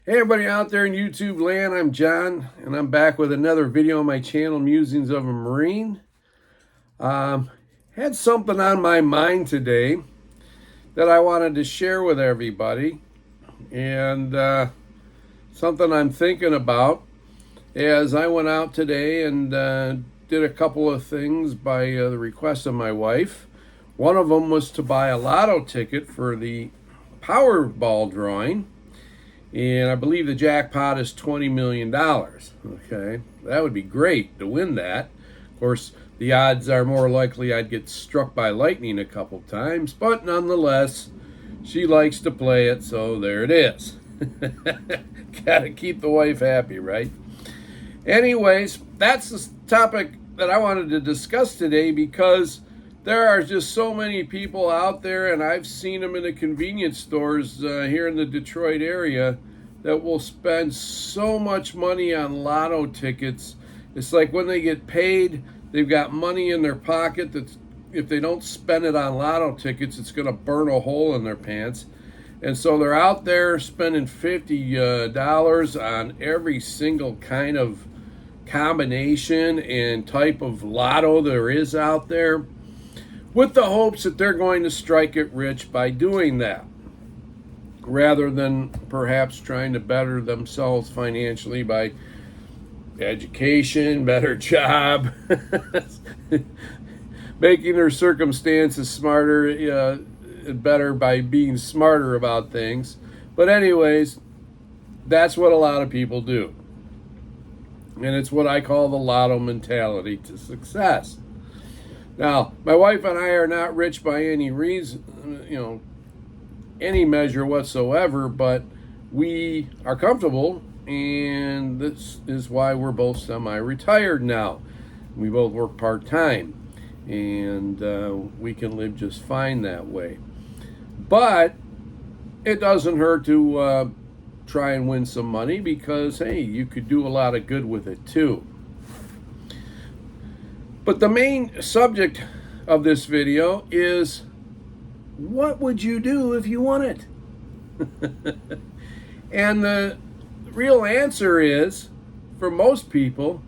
Hey everybody out there in YouTube land, I'm John, and I'm back with another video on my channel, Musings of a Marine. Had something on my mind today that I wanted to share with everybody, and something I'm thinking about as I went out today and did a couple of things by the request of my wife. One of them was to buy a lotto ticket for the Powerball drawing. And I believe the jackpot is $20 million. Okay, that would be great to win that. Of course, the odds are more likely I'd get struck by lightning a couple times, but nonetheless, she likes to play it, so there it is. Gotta keep the wife happy, right? Anyways, that's the topic that I wanted to discuss today because there are just so many people out there, and I've seen them in the convenience stores here in the Detroit area, that will spend so much money on lotto tickets. It's like when they get paid, they've got money in their pocket that if they don't spend it on lotto tickets, it's going to burn a hole in their pants. And so they're out there spending $50 on every single kind of combination and type of lotto there is out there, with the hopes that they're going to strike it rich by doing that, rather than perhaps trying to better themselves financially by education, better job, making their circumstances smarter, better by being smarter about things. But anyways, that's what a lot of people do. And it's what I call the lotto mentality to success. Now, my wife and I are not rich by any reason, any measure whatsoever, but we are comfortable, and this is why we're both semi-retired now. We both work part-time, and we can live just fine that way. But it doesn't hurt to try and win some money because, hey, you could do a lot of good with it too. But the main subject of this video is, what would you do if you won it? And the real answer is, for most people,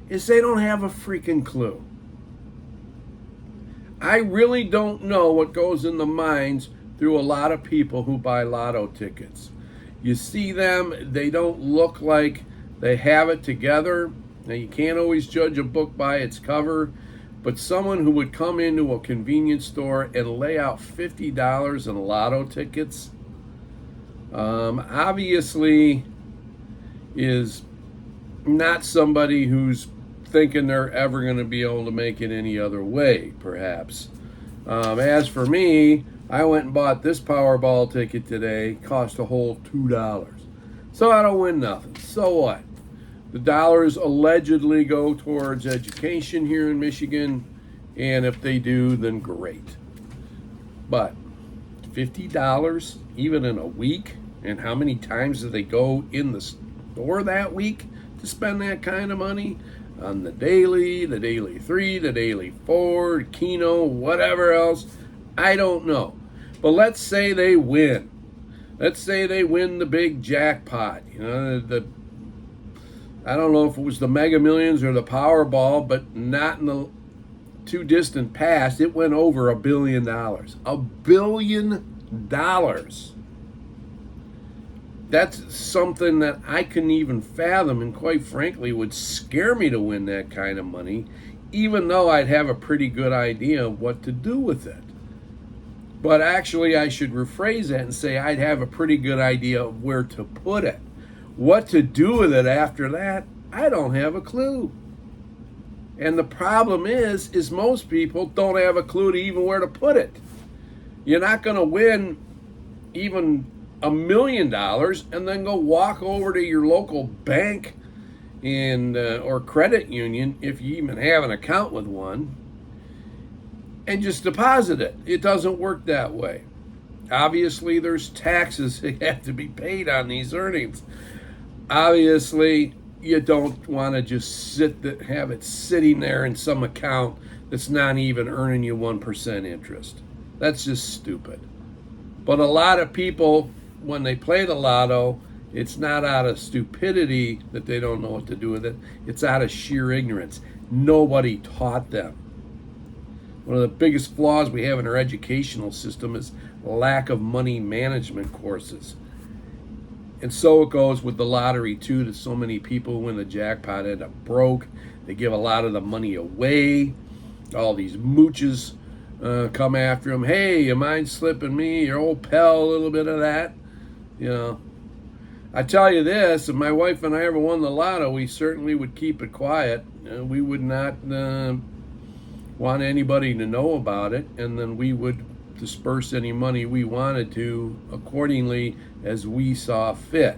is they don't have a freaking clue. I really don't know what goes in the minds through a lot of people who buy lotto tickets. You see them, they don't look like they have it together. Now, you can't always judge a book by its cover, but someone who would come into a convenience store and lay out $50 in lotto tickets, obviously is not somebody who's thinking they're ever going to be able to make it any other way, perhaps. As for me, I went and bought this Powerball ticket today, cost a whole $2. So I don't win nothing. So what? The dollars allegedly go towards education here in Michigan, and if they do, then great. But $50 even in a week, and how many times do they go in the store that week to spend that kind of money on the Daily 3, the Daily 4, Keno, whatever else? I don't know. But let's say they win. Let's say they win the big jackpot. I don't know if it was the Mega Millions or the Powerball, but not in the too distant past. It went over $1 billion. $1 billion. That's something that I couldn't even fathom, and quite frankly would scare me to win that kind of money, even though I'd have a pretty good idea of what to do with it. But actually, I should rephrase that and say I'd have a pretty good idea of where to put it. What to do with it after that, I don't have a clue. And the problem is most people don't have a clue to even where to put it. You're not going to win even $1 million and then go walk over to your local bank and or credit union, if you even have an account with one, and just deposit it. It doesn't work that way. Obviously, there's taxes that have to be paid on these earnings. Obviously, you don't want to just have it sitting there in some account that's not even earning you 1% interest. That's just stupid. But a lot of people, when they play the lotto, It's not out of stupidity that they don't know what to do with it. It's out of sheer ignorance. Nobody taught them. One of the biggest flaws we have in our educational system is lack of money management courses. And so it goes with the lottery too, that so many people win the jackpot end up broke. They give a lot of the money away. All these mooches come after them. Hey, you mind slipping me, your old pal, a little bit of that? You know, I tell you this, if my wife and I ever won the lotto, we certainly would keep it quiet. We would not want anybody to know about it, and then we would disperse any money we wanted to accordingly as we saw fit.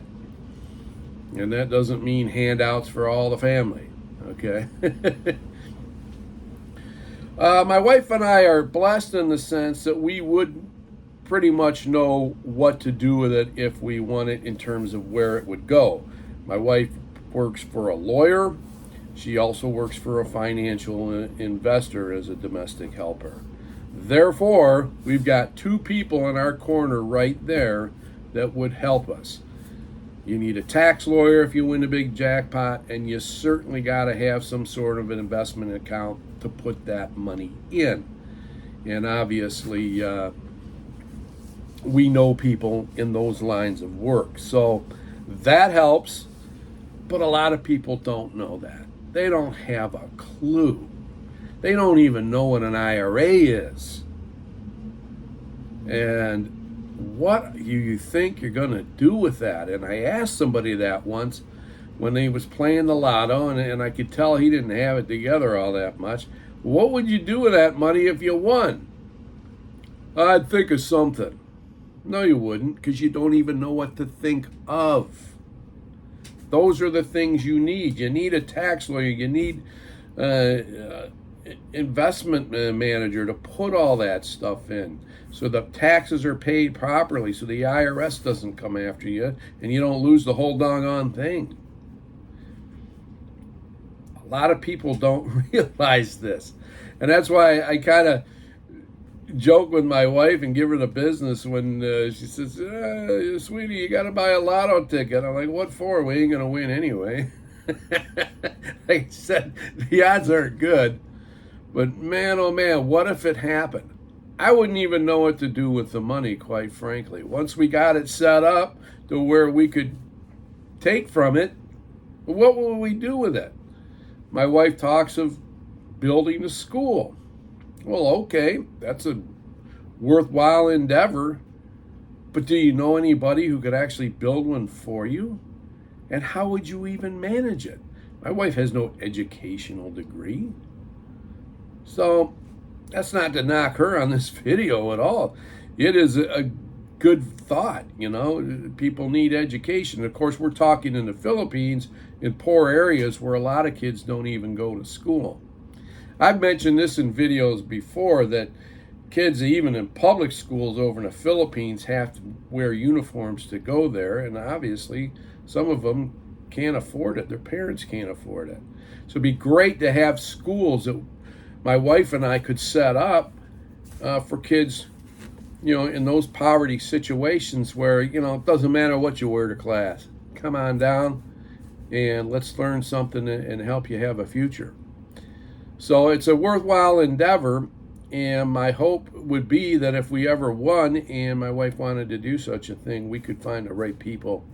And that doesn't mean handouts for all the family, okay? My wife and I are blessed in the sense that we would pretty much know what to do with it if we want it in terms of where it would go. My wife works for a lawyer. She also works for a financial investor as a domestic helper. Therefore, we've got two people in our corner right there that would help us. You need a tax lawyer if you win a big jackpot, and you certainly got to have some sort of an investment account to put that money in. And obviously, we know people in those lines of work. So that helps, but a lot of people don't know that. They don't have a clue. They don't even know what an IRA is. And what you think you're going to do with that? And I asked somebody that once when he was playing the lotto, and I could tell he didn't have it together all that much. What would you do with that money if you won? I'd think of something. No, you wouldn't, because you don't even know what to think of. Those are the things you need. You need a tax lawyer. You need investment manager to put all that stuff in so the taxes are paid properly, so the IRS doesn't come after you and you don't lose the whole doggone thing. A lot of people don't realize this, and that's why I kind of joke with my wife and give her the business when she says, sweetie, you got to buy a lotto ticket. I'm like, what for? We ain't going to win anyway. Like I said, the odds aren't good. But man, oh man, what if it happened? I wouldn't even know what to do with the money, quite frankly. Once we got it set up to where we could take from it, what will we do with it? My wife talks of building a school. Well, okay, that's a worthwhile endeavor, but do you know anybody who could actually build one for you? And how would you even manage it? My wife has no educational degree. So that's not to knock her on this video at all. It is a good thought, you know. People need education. Of course, we're talking in the Philippines, in poor areas where a lot of kids don't even go to school. I've mentioned this in videos before that kids, even in public schools over in the Philippines, have to wear uniforms to go there, and obviously some of them can't afford it. Their parents can't afford it. So it'd be great to have schools that my wife and I could set up for kids, you know, in those poverty situations where, you know, it doesn't matter what you wear to class. Come on down and let's learn something and help you have a future. So it's a worthwhile endeavor, and my hope would be that if we ever won and my wife wanted to do such a thing, we could find the right people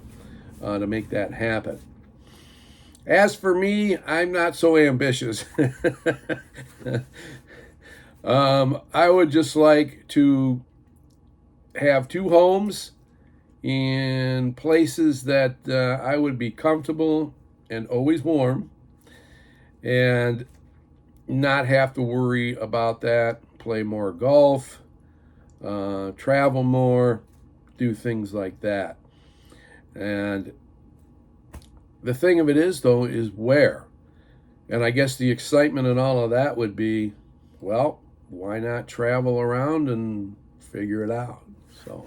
to make that happen. As for me, I'm not so ambitious. I would just like to have two homes in places that I would be comfortable and always warm, and not have to worry about that, play more golf, travel more, do things like that. And the thing of it is, though, is where. And I guess the excitement and all of that would be, well, why not travel around and figure it out? So,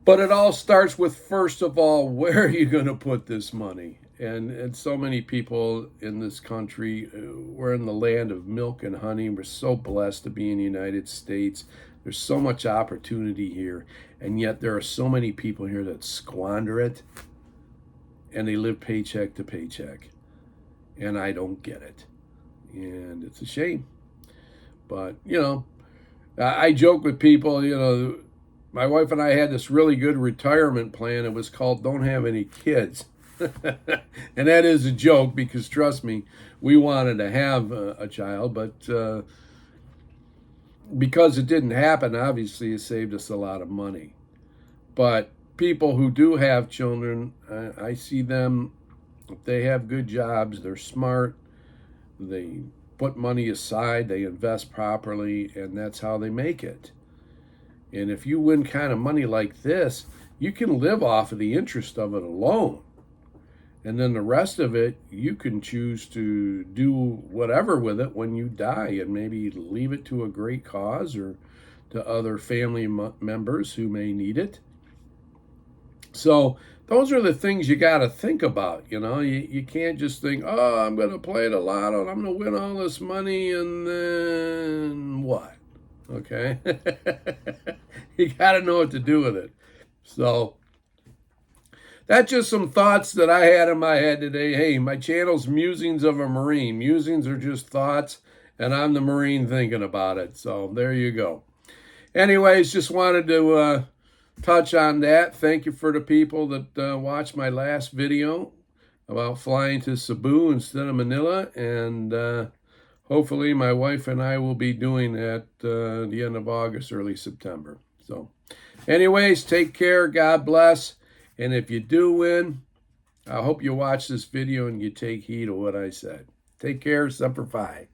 but it all starts with, first of all, where are you going to put this money? And so many people in this country, we're in the land of milk and honey. We're so blessed to be in the United States. There's so much opportunity here, and yet there are so many people here that squander it, and they live paycheck to paycheck, and I don't get it, and it's a shame. But I joke with people. My wife and I had this really good retirement plan. It was called "Don't Have Any Kids." And that is a joke, because trust me, we wanted to have a child, but because it didn't happen, obviously it saved us a lot of money. But people who do have children, I see them, if they have good jobs, they're smart, they put money aside, they invest properly, and that's how they make it. And if you win kind of money like this, you can live off of the interest of it alone. And then the rest of it, you can choose to do whatever with it when you die, and maybe leave it to a great cause or to other family members who may need it. So those are the things you got to think about. You can't just think, oh, I'm going to play the lotto and I'm going to win all this money, and then what? Okay? You got to know what to do with it. So that's just some thoughts that I had in my head today. Hey, my channel's Musings of a Marine. Musings are just thoughts, and I'm the Marine thinking about it. So there you go. Anyways, just wanted to touch on that. Thank you for the people that watched my last video about flying to Cebu instead of Manila. And hopefully my wife and I will be doing that the end of August, early September. So anyways, take care. God bless. And if you do win, I hope you watch this video and you take heed of what I said. Take care. Semper Fi.